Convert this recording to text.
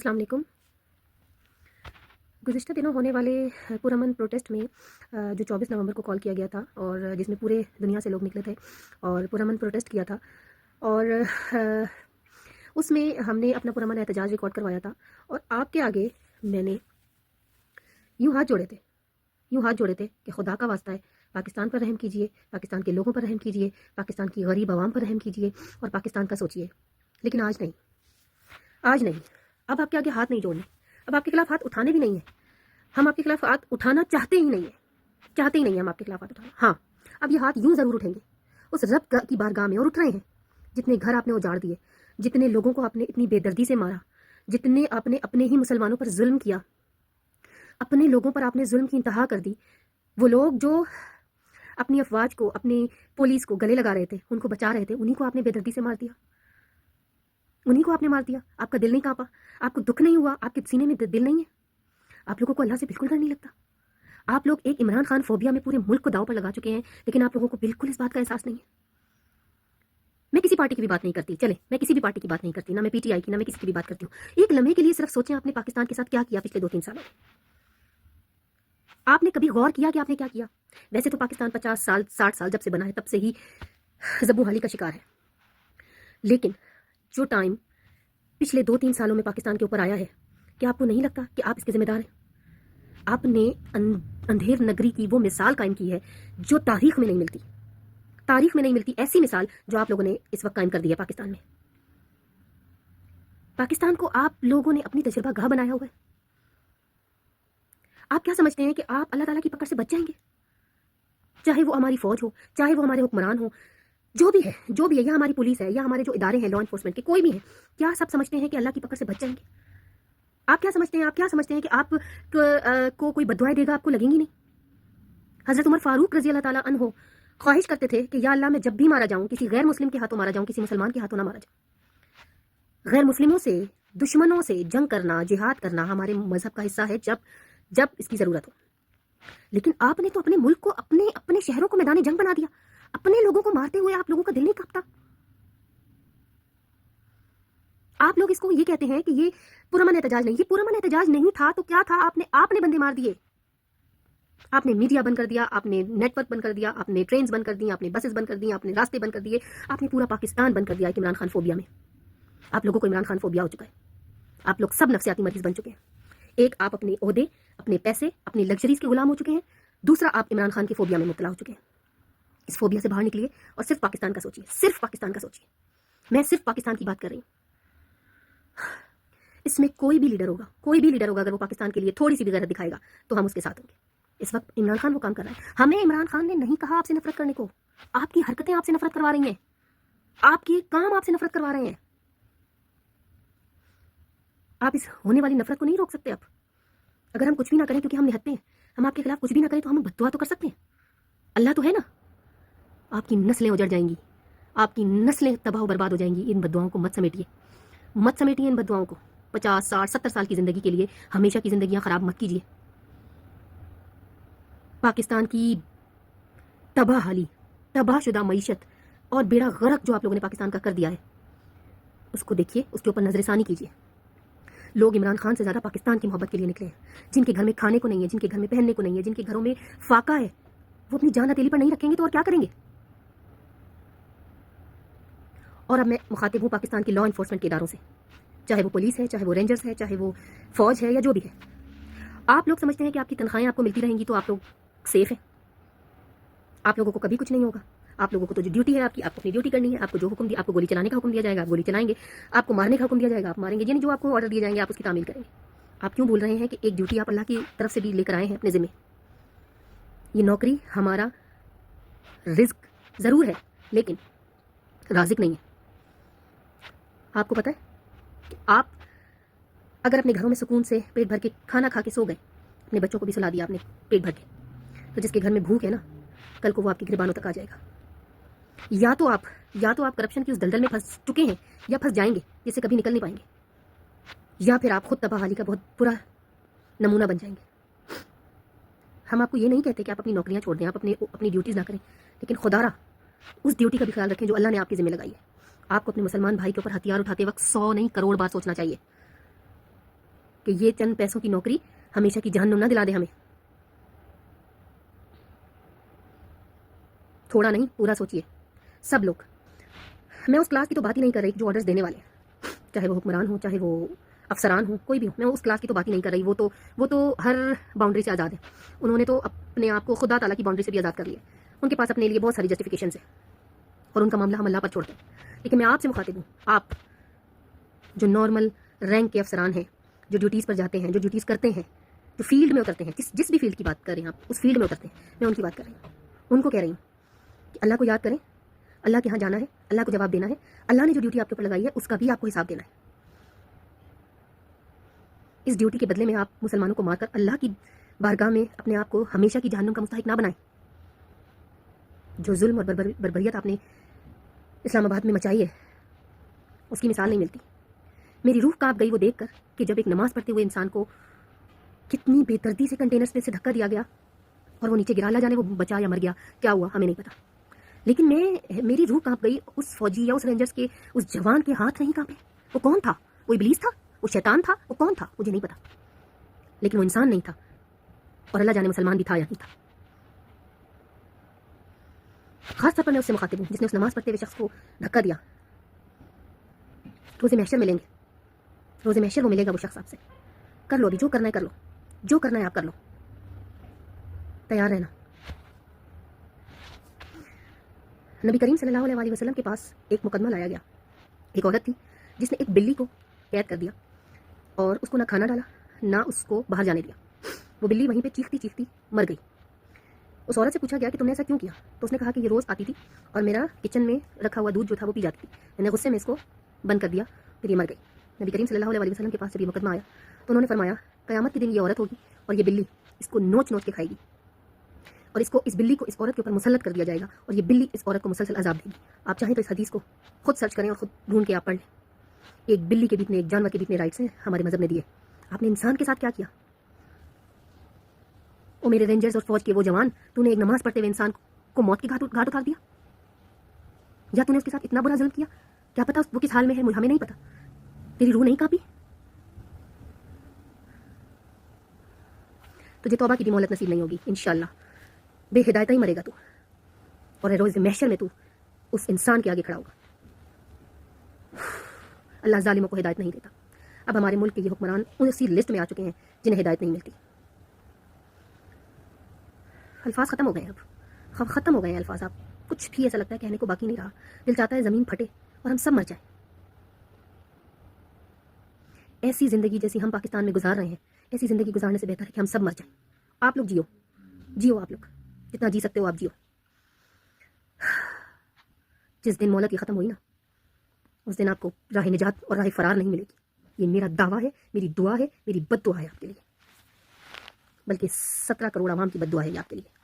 अस्सलाम वालेकुम। गुज़िश्ता दिनों होने वाले पुरअमन प्रोटेस्ट में जो 24 नवंबर को कॉल किया गया था और जिसमें पूरे दुनिया से लोग निकले थे और पुरअमन प्रोटेस्ट किया था और उसमें हमने अपना पुरअमन एहतजाज रिकॉर्ड करवाया था और आपके आगे मैंने यूँ हाथ जोड़े थे कि खुदा का वास्ता है, पाकिस्तान पर रहम कीजिए, पाकिस्तान के लोगों पर रहम कीजिए, पाकिस्तान की गरीब आवाम पर रहम कीजिए और पाकिस्तान का सोचिए। लेकिन आज नहीं, अब आपके आगे हाथ नहीं जोड़ने, अब आपके खिलाफ हाथ उठाने भी नहीं है। हम आपके खिलाफ हाथ उठाना चाहते ही नहीं है हम आपके खिलाफ हाथ उठाना। हाँ, अब ये हाथ यूं जरूर उठेंगे उस रब की बारगाह में, और उठ रहे हैं। जितने घर आपने उजाड़ दिए, जितने लोगों को आपने इतनी बेदर्दी से मारा, जितने आपने अपने ही मुसलमानों पर जुल्म किया, अपने लोगों पर आपने जुल्म की इंतहा कर दी। वो लोग जो अपनी अफवाज को, अपनी पुलिस को गले लगा रहे थे, उनको बचा रहे थे, उन्हीं को आपने बेदर्दी से मार दिया, उन्हीं को आपने मार दिया। आपका दिल नहीं कांपा, आपको दुख नहीं हुआ, आपके सीने में दिल नहीं है। आप लोगों को अल्लाह से बिल्कुल डर नहीं लगता। आप लोग एक इमरान खान फोबिया में पूरे मुल्क को दांव पर लगा चुके हैं, लेकिन आप लोगों को बिल्कुल इस बात का एहसास नहीं है। मैं किसी पार्टी की भी बात नहीं करती, चले मैं किसी भी पार्टी की बात नहीं करती, ना मैं पीटीआई की, ना मैं किसी की भी बात करती हूँ। एक लम्हे के लिए सिर्फ सोचें आपने पाकिस्तान के साथ क्या किया पिछले 2-3 सालों में। आपने कभी गौर किया कि आपने क्या किया? वैसे तो पाकिस्तान 50 साल 60 साल जब से बना है तब से ही जब्बू हाली का शिकार है, लेकिन जो टाइम पिछले 2-3 सालों में पाकिस्तान के ऊपर आया है, क्या आपको नहीं लगता कि आप इसके जिम्मेदार हैं? आपने अंधेर नगरी की वो मिसाल कायम की है जो तारीख में नहीं मिलती, ऐसी मिसाल जो आप लोगों ने इस वक्त कायम कर दी है पाकिस्तान में। पाकिस्तान को आप लोगों ने अपनी तजुर्बा गाह बनाया हुआ है। आप क्या समझते हैं कि आप अल्लाह ताला की पकड़ से बच जाएंगे? चाहे वो हमारी फौज हो, चाहे वो हमारे हुक्मरान हो, जो भी है, या हमारी पुलिस है, या हमारे जो इदारे हैं लॉ एनफोर्समेंट के, कोई भी है, क्या सब समझते हैं कि अल्लाह की पकड़ से बच जाएंगे? आप क्या समझते हैं कि आप को कोई बददुआएं देगा, आपको लगेंगी नहीं? हजरत उमर फारूक रजी अल्लाह ताला अन्हो ख्वाहिश करते थे कि या अल्लाह मैं जब भी मारा जाऊं, किसी गैर मुस्लिम के हाथों मारा जाऊं, किसी मुसलमान के हाथों ना मारा जाऊं। गैर मुस्लिमों से, दुश्मनों से जंग करना, जिहाद करना हमारे मजहब का हिस्सा है जब इसकी जरूरत हो। लेकिन आपने तो अपने मुल्क को, अपने शहरों को मैदान जंग बना दिया। अपने लोगों को मारते हुए आप लोगों का दिल नहीं कांपता? आप लोग इसको ये कहते हैं कि ये पुरअमन एहतजाज नहीं। ये पुरअमन एहतजाज नहीं था तो क्या था? आपने बंदे मार दिए। आपने मीडिया बंद कर दिया, आपने नेटवर्क बंद कर दिया, आपने ट्रेन बंद कर दी, आपने बसेस बंद कर दी, आपने रास्ते बंद कर दिए, आपने पूरा पाकिस्तान बंद कर दिया इमरान खान फोबिया में। आप लोगों को इमरान खान फोबिया हो चुका है। आप लोग सब नफसियाती मरीज बन चुके हैं। एक, आप अपने ओहदे, अपने पैसे, अपनी लग्जरीज के गुलाम हो चुके हैं। दूसरा, आप इमरान खान की फोबिया में मुब्तला हो चुके हैं। इस फोबिया से बाहर निकलिए और सिर्फ पाकिस्तान का सोचिए, सिर्फ पाकिस्तान का सोचिए। मैं सिर्फ पाकिस्तान की बात कर रही हूँ। इसमें कोई भी लीडर होगा, अगर वो पाकिस्तान के लिए थोड़ी सी भी गैरत दिखाएगा तो हम उसके साथ होंगे। इस वक्त इमरान खान वो काम कर रहा है। हमें इमरान खान ने नहीं कहा आपसे नफरत करने को। आपकी हरकतें आपसे नफरत करवा रही हैं, आपके काम आपसे नफरत करवा रहे हैं। आप इस होने वाली नफरत को नहीं रोक सकते। आप अगर हम कुछ भी ना करें, क्योंकि हम निहत्ते हैं, हम आपके खिलाफ कुछ भी ना करें तो हम बद्दुआ तो कर सकते हैं। अल्लाह तो है ना। आपकी नस्लें उजड़ जाएंगी, आपकी नस्लें तबाह बर्बाद हो जाएंगी। इन बद्दुआओं को मत समेटिए इन बद्दुआओं को। 50, 60, 70 साल की जिंदगी के लिए हमेशा की जिंदगियां खराब मत कीजिए। पाकिस्तान की तबाहहाली, तबाहशुदा मईशत और बेड़ा गर्क जो आप लोगों ने पाकिस्तान का कर दिया है, उसको देखिए, उसके ऊपर नजरसानी कीजिए। लोग इमरान खान से ज्यादा पाकिस्तान की मोहब्बत के लिए निकले हैं। जिनके घर में खाने को नहीं है, जिनके घर में पहनने को नहीं है, जिनके घरों में फाका है, वो अपनी जान हथेली पर नहीं रखेंगे तो और क्या करेंगे? और अब मैं मुखातिब हूँ पाकिस्तान के लॉ एनफोर्समेंट के इदारों से, चाहे वो पुलिस है, चाहे वो रेंजर्स है, चाहे वो फौज है, या जो भी है। आप लोग समझते हैं कि आपकी तनख्वाहें आपको मिलती रहेंगी तो आप लोग सेफ हैं। आप लोगों को कभी कुछ नहीं होगा। आप लोगों को तो जो ड्यूटी है आपकी, आपको अपनी ड्यूटी करनी है। आपको जो हुक्म दिया, आपको गोली चलाने का हुक्म दिया जाएगा, आप गोली चलाएंगे। आपको मारने का हुक्म दिया जाएगा, आप मारेंगे। यानी जो आपको ऑर्डर दिए जाएंगे आप उसकी तामील करेंगे। आप क्यों बोल रहे हैं कि एक ड्यूटी आप अल्लाह की तरफ से भी लेकर आए हैं अपने जिम्मे? ये नौकरी हमारा रिस्क जरूर है, लेकिन राजिक नहीं है। आपको पता है कि आप अगर अपने घरों में सुकून से पेट भर के खाना खा के सो गए, अपने बच्चों को भी सुला दिया आपने पेट भर के, तो जिसके घर में भूख है ना, कल को वो आपकी गिरबानों तक आ जाएगा। या तो आप करप्शन की उस दलदल में फंस चुके हैं, या फंस जाएंगे जिससे कभी निकल नहीं पाएंगे, या फिर आप खुद तबाहहाली का बहुत बुरा नमूना बन जाएंगे। हम आपको ये नहीं कहते कि आप अपनी नौकरियां छोड़ दें, आप अपनी ड्यूटीज ना करें, लेकिन खुदारा उस ड्यूटी का भी ख्याल रखें जो अल्लाह ने आपकी जिम्मे लगाई है। आपको अपने मुसलमान भाई के ऊपर हथियार उठाते वक्त 100 नहीं करोड़ बार सोचना चाहिए। کہ یہ چند پیسوں کی نوکری ہمیشہ کی جہنم نہ دلا دے ہمیں. تھوڑا نہیں پورا سوچئے سب لوگ. میں اس کلاس کی تو بات ہی نہیں کر رہی جو آرڈرز دینے والے ہیں، چاہے وہ حکمران ہو، چاہے وہ افسران ہوں، کوئی بھی ہو. میں اس کلاس کی تو بات ہی نہیں کر رہی. وہ تو ہر باؤنڈری سے آزاد ہے. انہوں نے تو اپنے آپ کو خدا تعالیٰ کی باؤنڈری سے بھی آزاد کر لیا. ان کے پاس اپنے لیے بہت ساری جسٹیفیکیشنز ہیں اور ان کا معاملہ ہم اللہ پر چھوڑتے ہیں. لیکن میں آپ سے مخاطب ہوں، آپ جو نارمل رینک کے افسران ہیں، جو ڈیوٹیز پر جاتے ہیں، جو ڈیوٹیز کرتے ہیں، جو فیلڈ میں اترتے ہیں، جس بھی فیلڈ کی بات کریں آپ، اس فیلڈ میں اترتے ہیں، میں ان کی بات کر رہی ہوں. ان کو کہہ رہی ہوں کہ اللہ کو یاد کریں، اللہ کے ہاں جانا ہے، اللہ کو جواب دینا ہے. اللہ نے جو ڈیوٹی آپ کے اوپر لگائی ہے اس کا بھی آپ کو حساب دینا ہے. اس ڈیوٹی کے بدلے میں آپ مسلمانوں کو مار کر اللہ کی بارگاہ میں اپنے آپ کو ہمیشہ کی جہنم کا مستحق نہ بنائیں. جو ظلم اور بربریت آپ نے اسلام آباد میں مچائی ہے اس کی مثال نہیں ملتی. میری روح کانپ گئی وہ دیکھ کر کہ جب ایک نماز پڑھتے ہوئے انسان کو کتنی بے دردی سے کنٹینر سے دھکا دیا گیا اور وہ نیچے گرا. اللہ جانے وہ بچا یا مر گیا، کیا ہوا ہمیں نہیں پتا. لیکن میری روح کانپ گئی. اس فوجی یا اس رینجرز کے اس جوان کے ہاتھ نہیں کانپے. وہ کون تھا؟ وہ ابلیس تھا؟ وہ شیطان تھا؟ وہ کون تھا؟ مجھے نہیں پتا. لیکن وہ انسان نہیں تھا، اور اللہ جانے مسلمان بھی تھا یا نہیں تھا. خاص طور پر میں اس سے مخاطب ہوں جس نے اس نماز پڑھتے ہوئے شخص کو دھکا دیا. روز محشر ملیں گے، روز محشر وہ ملے گا وہ شخص آپ سے. کر لو ابھی جو کرنا ہے کر لو، جو کرنا ہے آپ کر لو، تیار رہنا. نبی کریم صلی اللہ علیہ وسلم کے پاس ایک مقدمہ لایا گیا. ایک عورت تھی جس نے ایک بلی کو قید کر دیا اور اس کو نہ کھانا ڈالا نہ اس کو باہر جانے دیا. وہ بلی وہیں پہ چیختی چیختی مر گئی. اس عورت سے پوچھا گیا کہ تم نے ایسا کیوں کیا؟ تو اس نے کہا کہ یہ روز آتی تھی اور میرا کچن میں رکھا ہوا دودھ جو تھا وہ پی جاتی تھی. میں نے غصے میں اس کو بند کر دیا، پھر یہ مر گئی. نبی کریم صلی اللہ علیہ وسلم کے پاس جب یہ مقدمہ آیا تو انہوں نے فرمایا قیامت کے دن یہ عورت ہوگی اور یہ بلی اس کو نوچ نوچ کے کھائے گی، اور اس بلی کو اس عورت کے اوپر مسلط کر دیا جائے گا اور یہ بلی اس عورت کو مسلسل عذاب دے گی. آپ چاہیں تو اس حدیث کو خود سرچ کریں اور خود ڈھونڈ کے آپ پڑھ لیں. ایک بلی کے بھی اتنے، ایک جانور کے بھی اتنے رائٹس ہیں ہمارے مذہب نے دیے. آپ نے انسان کے ساتھ کیا کیا؟ وہ میرے رینجرز اور فوج کے وہ جوان، تو نے ایک نماز پڑھتے ہوئے انسان کو موت کے گھاٹ اتار دیا، یا تو نے اس کے ساتھ اتنا برا ظلم کیا؟ کیا پتا وہ کس حال میں ہے، ہمیں نہیں پتا. تیری روح نہیں کانپی؟ تجھے توبہ کی بھی مہلت نصیب نہیں ہوگی انشاءاللہ. بے ہدایتہ ہی مرے گا تو، اور روز محشر میں تو اس انسان کے آگے کھڑا ہوگا. اللہ ظالموں کو ہدایت نہیں دیتا. اب ہمارے ملک کے یہ حکمران اسی لسٹ میں آ چکے ہیں جنہیں ہدایت نہیں ملتی. الفاظ ختم ہو گئے ہیں، اب ختم ہو گئے ہیں الفاظ. آپ کچھ بھی ایسا لگتا ہے کہنے کو باقی نہیں رہا. دل چاہتا ہے زمین پھٹے اور ہم سب مر جائیں. ایسی زندگی جیسی ہم پاکستان میں گزار رہے ہیں، ایسی زندگی گزارنے سے بہتر ہے کہ ہم سب مر جائیں. آپ لوگ جیو آپ لوگ جتنا جی سکتے ہو آپ جیو. جس دن مہلت یہ ختم ہوئی نا، اس دن آپ کو راہ نجات اور راہ فرار نہیں ملے گی. یہ میرا دعویٰ ہے، میری دعا ہے، میری بد دعا ہے آپ کے لیے، بلکہ 17 کروڑ عوام کی بد دعا ہے یہ آپ کے لیے.